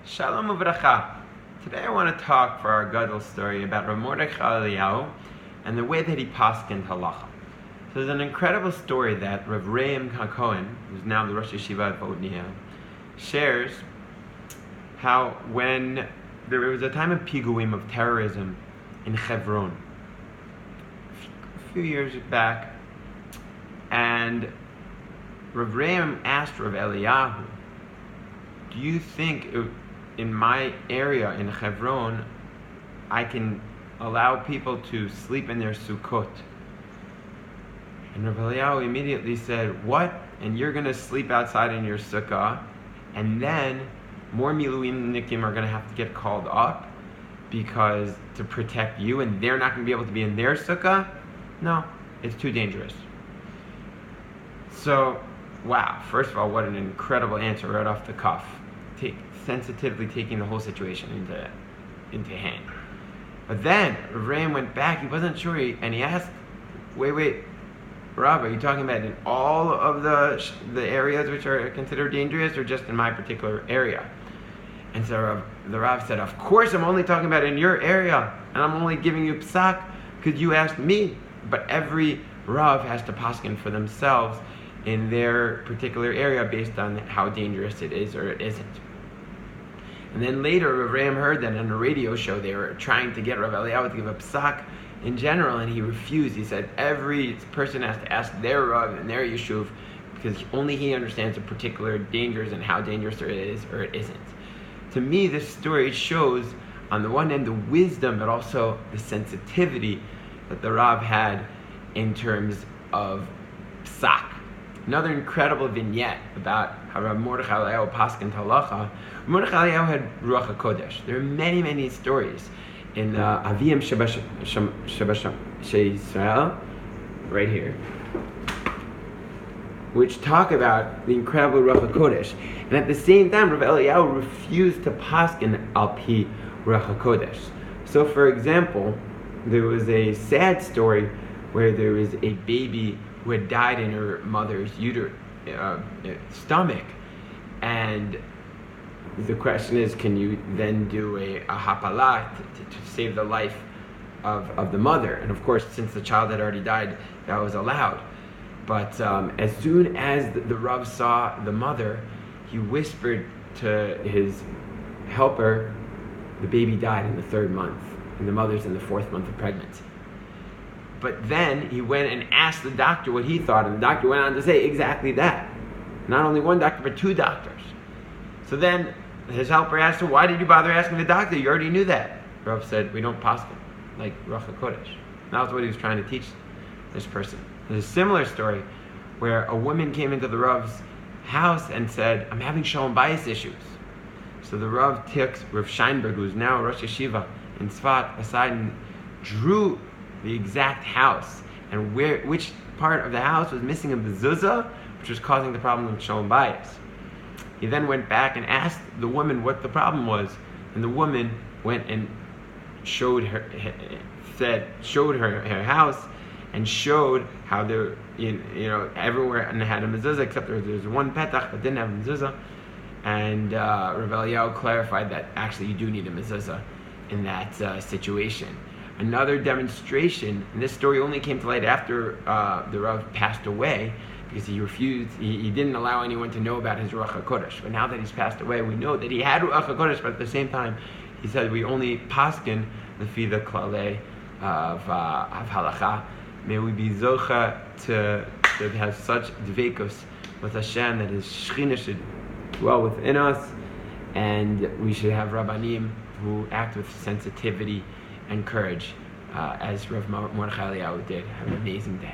Shalom uvracha. Today I want to talk for our Gadol story about Rav Eliyahu and the way that he paskined halacha. So there's an incredible story that Rav Eliyahu, who's now the Rosh Yeshiva of Odnia, shares how when there was a time of piguim, of terrorism in Hebron a few years back, and Rav Eliyahu asked Rav Eliyahu, do you think in my area in Hebron I can allow people to sleep in their sukkot? And Rav Eliyahu immediately said, what? And you're going to sleep outside in your sukkah, and then more miluimnikim are going to have to get called up because to protect you, and they're not going to be able to be in their sukkah? No, it's too dangerous. So, wow, first of all, what an incredible answer right off the cuff. Sensitively taking the whole situation into hand. But then Rav Eliyahu went back, he wasn't sure, and he asked, wait, Rav, are you talking about in all of the areas which are considered dangerous, or just in my particular area? And so the Rav said, of course I'm only talking about in your area, and I'm only giving you psak because you asked me. But every Rav has to paskin for themselves in their particular area based on how dangerous it is or it isn't. And then later, Rav Eliyahu heard that on a radio show they were trying to get Rav Eliyahu to give a psak in general, and he refused. He said every person has to ask their Rav and their Yeshuv because only he understands the particular dangers and how dangerous it is or it isn't. To me, this story shows, on the one hand, the wisdom, but also the sensitivity that the Rav had in terms of psak. Another incredible vignette about how Rav Eliyahu paskined halacha. Rav Eliyahu had ruach hakodesh. There are many, many stories in Avim Shebashem right here, which talk about the incredible ruach hakodesh. And at the same time, Rav Eliyahu refused to paskin al pi ruach hakodesh. So, for example, there was a sad story where there was a baby who had died in her mother's stomach, and the question is, can you then do a hapalah to save the life of the mother? And of course, since the child had already died, that was allowed. But as soon as the Rav saw the mother, he whispered to his helper, the baby died in the 3rd month, and the mother's in the 4th month of pregnancy. But then he went and asked the doctor what he thought, and the doctor went on to say exactly that. Not only one doctor, but 2 doctors. So then his helper asked him, why did you bother asking the doctor? You already knew that. Rav said, we don't paskin, like ruach hakodesh. That was what he was trying to teach this person. There's a similar story where a woman came into the Rav's house and said, I'm having shalom bayis issues. So the Rav took Rav Sheinberg, who's now Rosh Yeshiva in Tzfat, aside and drew the exact house and which part of the house was missing a mezuzah, which was causing the problem of shalom bayis. He then went back and asked the woman what the problem was, and the woman went and showed her house and showed how there, everywhere and had a mezuzah except there was one petach that didn't have a mezuzah, and Rav Eliyahu clarified that actually you do need a mezuzah in that situation. Another demonstration, and this story only came to light after the Rav passed away, because he refused, he didn't allow anyone to know about his ruach hakodesh. But now that he's passed away, we know that he had ruach hakodesh, but at the same time, he said we only paskin the klalei of halacha. May we be zocha to have such dveikos with Hashem, that His Shechina should dwell within us, and we should have rabbanim who act with sensitivity and courage, as Rav Eliyahu did. Have an amazing day.